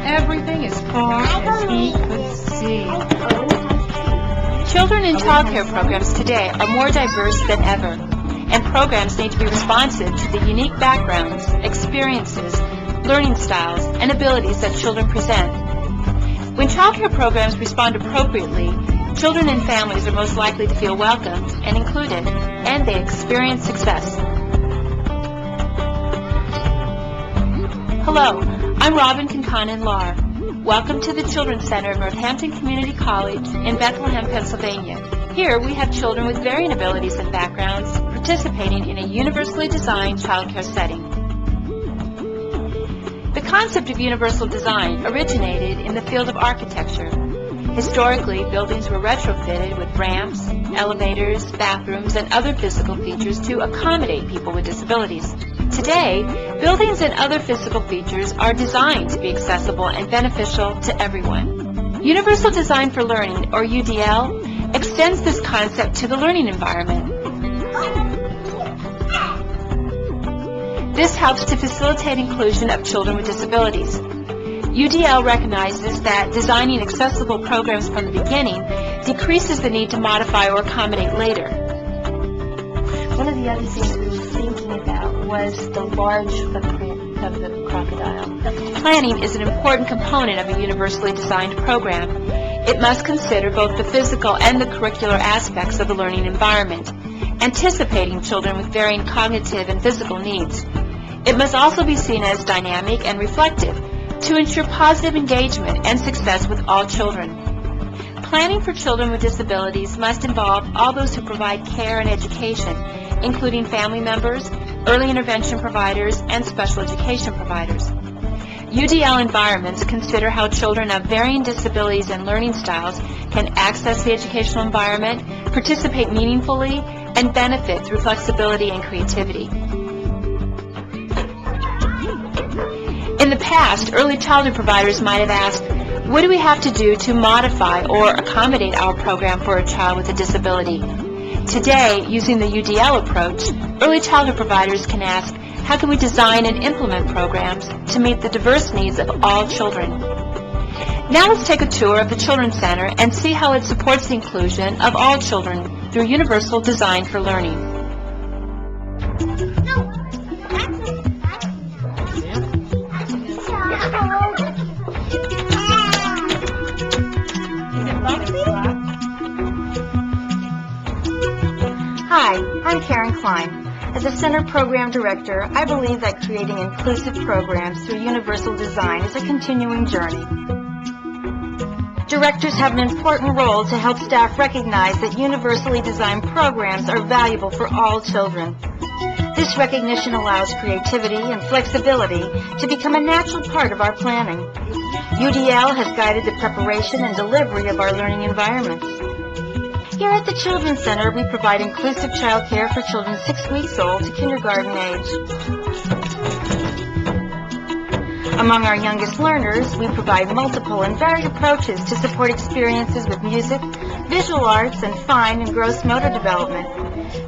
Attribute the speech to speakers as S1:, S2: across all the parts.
S1: Everything as far as he could see. Children in childcare programs today are more diverse than ever, and programs need to be responsive to the unique backgrounds, experiences, learning styles, and abilities that children present. When childcare programs respond appropriately, children and families are most likely to feel welcomed and included, and they experience success. Hello, I'm Robin Concanon-Lar. Welcome to the Children's Center of Northampton Community College in Bethlehem, Pennsylvania. Here we have children with varying abilities and backgrounds participating in a universally designed childcare setting. The concept of universal design originated in the field of architecture. Historically, buildings were retrofitted with ramps, elevators, bathrooms, and other physical features to accommodate people with disabilities. Today, buildings and other physical features are designed to be accessible and beneficial to everyone. Universal Design for Learning, or UDL, extends this concept to the learning environment. This helps to facilitate inclusion of children with disabilities. UDL recognizes that designing accessible programs from the beginning decreases the need to modify or accommodate later.
S2: One of the other things we were thinking about was the large footprint of the crocodile.
S1: Planning is an important component of a universally designed program. It must consider both the physical and the curricular aspects of the learning environment, anticipating children with varying cognitive and physical needs. It must also be seen as dynamic and reflective to ensure positive engagement and success with all children. Planning for children with disabilities must involve all those who provide care and education, including family members, early intervention providers, and special education providers. UDL environments consider how children of varying disabilities and learning styles can access the educational environment, participate meaningfully, and benefit through flexibility and creativity. In the past, early childhood providers might have asked, what do we have to do to modify or accommodate our program for a child with a disability? Today, using the UDL approach, early childhood providers can ask, how can we design and implement programs to meet the diverse needs of all children? Now let's take a tour of the Children's Center and see how it supports the inclusion of all children through Universal Design for Learning.
S3: Hi, I'm Karen Klein. As a Center Program Director, I believe that creating inclusive programs through universal design is a continuing journey. Directors have an important role to help staff recognize that universally designed programs are valuable for all children. This recognition allows creativity and flexibility to become a natural part of our planning. UDL has guided the preparation and delivery of our learning environments. Here at the Children's Center, we provide inclusive child care for children 6 weeks old to kindergarten age. Among our youngest learners, we provide multiple and varied approaches to support experiences with music, visual arts, and fine and gross motor development.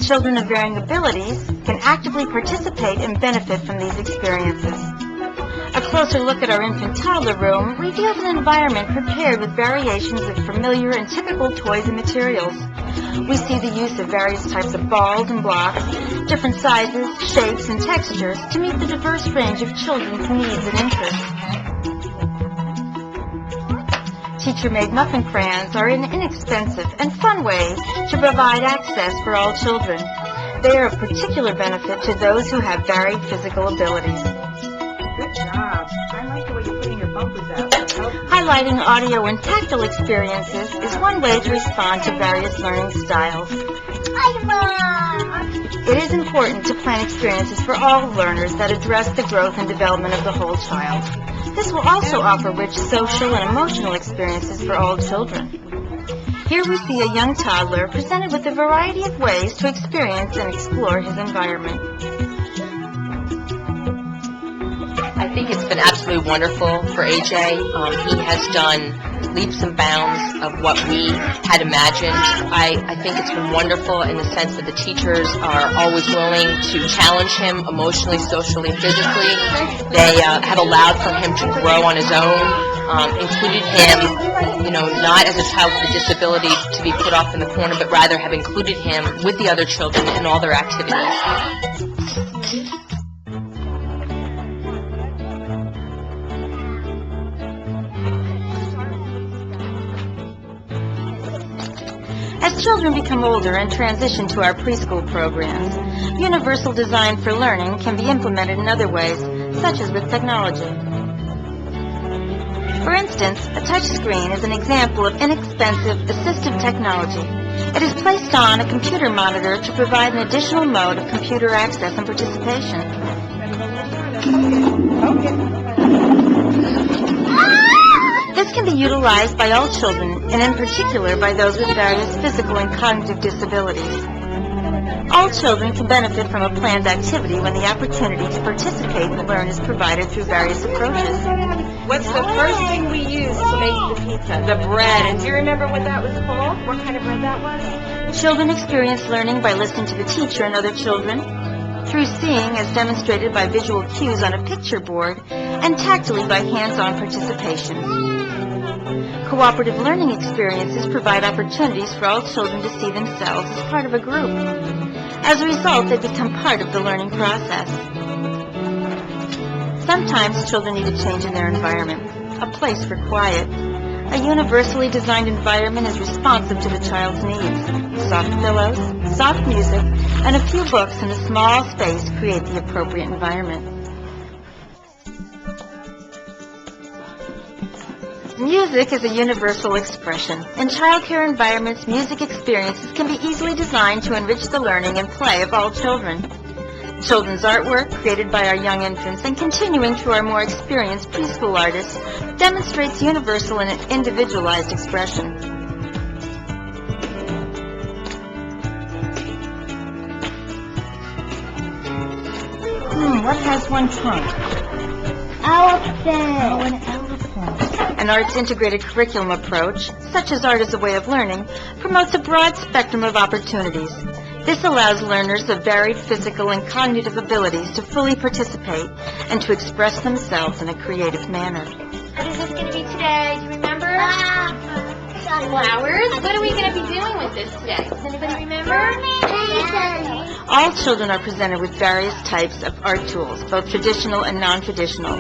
S3: Children of varying abilities can actively participate and benefit from these experiences. A closer look at our infant-toddler room reveals an environment prepared with variations of familiar and typical toys and materials. We see the use of various types of balls and blocks, different sizes, shapes, and textures to meet the diverse range of children's needs and interests. Teacher-made muffin crayons are an inexpensive and fun way to provide access for all children. They are of particular benefit to those who have varied physical abilities.
S4: Good job. I like the way you're putting your bumpers out.
S3: Highlighting audio and tactile experiences is one way to respond to various learning styles. It is important to plan experiences for all learners that address the growth and development of the whole child. This will also offer rich social and emotional experiences for all children. Here we see a young toddler presented with a variety of ways to experience and explore his environment.
S5: I think it's been absolutely wonderful for AJ. He has done leaps and bounds of what we had imagined. I think it's been wonderful in the sense that the teachers are always willing to challenge him emotionally, socially, physically. They have allowed for him to grow on his own, included him, not as a child with a disability to be put off in the corner, but rather have included him with the other children in all their activities.
S3: As children become older and transition to our preschool programs, universal design for learning can be implemented in other ways, such as with technology. For instance, a touch screen is an example of inexpensive assistive technology. It is placed on a computer monitor to provide an additional mode of computer access and participation. This can be utilized by all children, and in particular by those with various physical and cognitive disabilities. All children can benefit from a planned activity when the opportunity to participate and learn is provided through various approaches.
S4: What's the first thing we used to make the pizza? The bread. And do you remember what that was called? What kind of bread that was?
S3: Children experience learning by listening to the teacher and other children, through seeing as demonstrated by visual cues on a picture board, and tactily by hands-on participation. Cooperative learning experiences provide opportunities for all children to see themselves as part of a group. As a result, they become part of the learning process. Sometimes children need a change in their environment, a place for quiet. A universally designed environment is responsive to the child's needs. Soft pillows, soft music, and a few books in a small space create the appropriate environment. Music is a universal expression. In child care environments, music experiences can be easily designed to enrich the learning and play of all children. Children's artwork, created by our young infants and continuing through our more experienced preschool artists, demonstrates universal and individualized expression.
S4: What has one trunk?
S2: Elephant.
S4: Oh, an elephant.
S3: An arts-integrated curriculum approach, such as art as a way of learning, promotes a broad spectrum of opportunities. This allows learners of varied physical and cognitive abilities to fully participate and to express themselves in a creative manner.
S1: What is this going to be today? Do you remember? Flowers? What are we going to be doing with this today? Does anybody remember?
S3: All children are presented with various types of art tools, both traditional and non-traditional.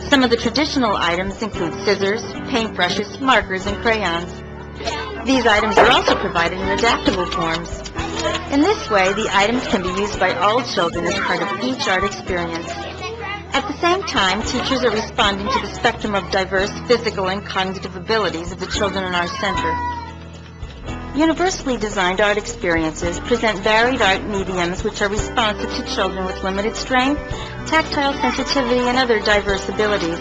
S3: Some of the traditional items include scissors, paintbrushes, markers, and crayons. These items are also provided in adaptable forms. In this way, the items can be used by all children as part of each art experience. At the same time, teachers are responding to the spectrum of diverse physical and cognitive abilities of the children in our center. Universally designed art experiences present varied art mediums which are responsive to children with limited strength, tactile sensitivity, and other diverse abilities.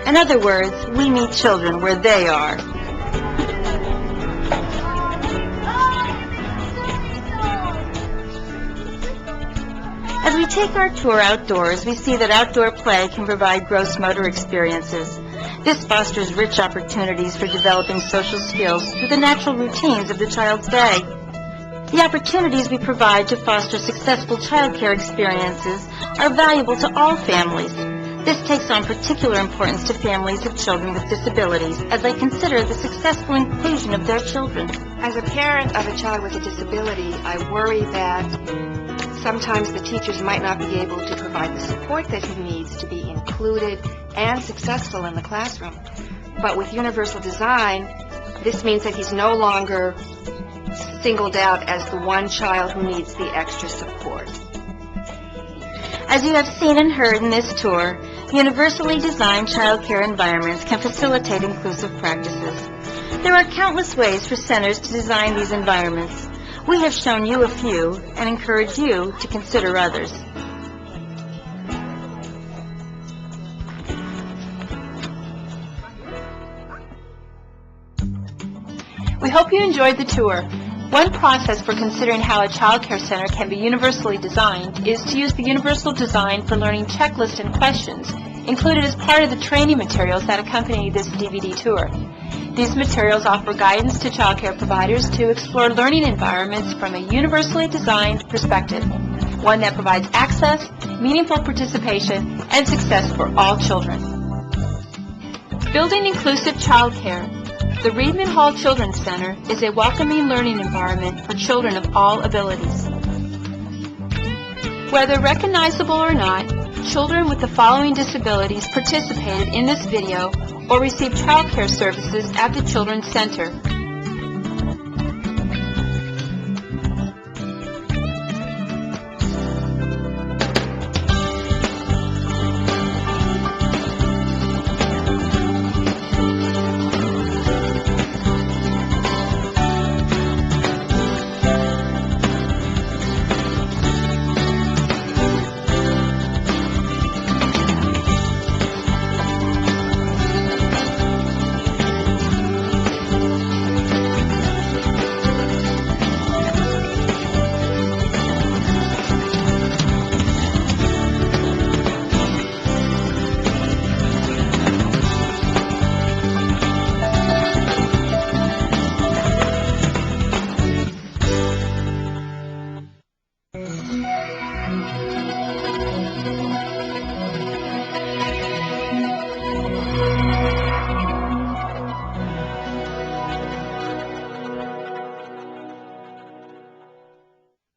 S3: In other words, we meet children where they are. As we take our tour outdoors, we see that outdoor play can provide gross motor experiences. This fosters rich opportunities for developing social skills through the natural routines of the child's day. The opportunities we provide to foster successful child care experiences are valuable to all families. This takes on particular importance to families of children with disabilities as they consider the successful inclusion of their children.
S6: As a parent of a child with a disability, I worry that sometimes the teachers might not be able to provide the support that he needs to be included and successful in the classroom. But with universal design, this means that he's no longer singled out as the one child who needs the extra support.
S3: As you have seen and heard in this tour, universally designed child care environments can facilitate inclusive practices. There are countless ways for centers to design these environments. We have shown you a few and encourage you to consider others.
S1: hope you enjoyed the tour. One process for considering how a child care center can be universally designed is to use the Universal Design for Learning checklist and questions included as part of the training materials that accompany this DVD tour. These materials offer guidance to child care providers to explore learning environments from a universally designed perspective, one that provides access, meaningful participation, and success for all children. Building inclusive child care. The Reedman Hall Children's Center is a welcoming learning environment for children of all abilities. Whether recognizable or not, children with the following disabilities participated in this video or received child care services at the Children's Center.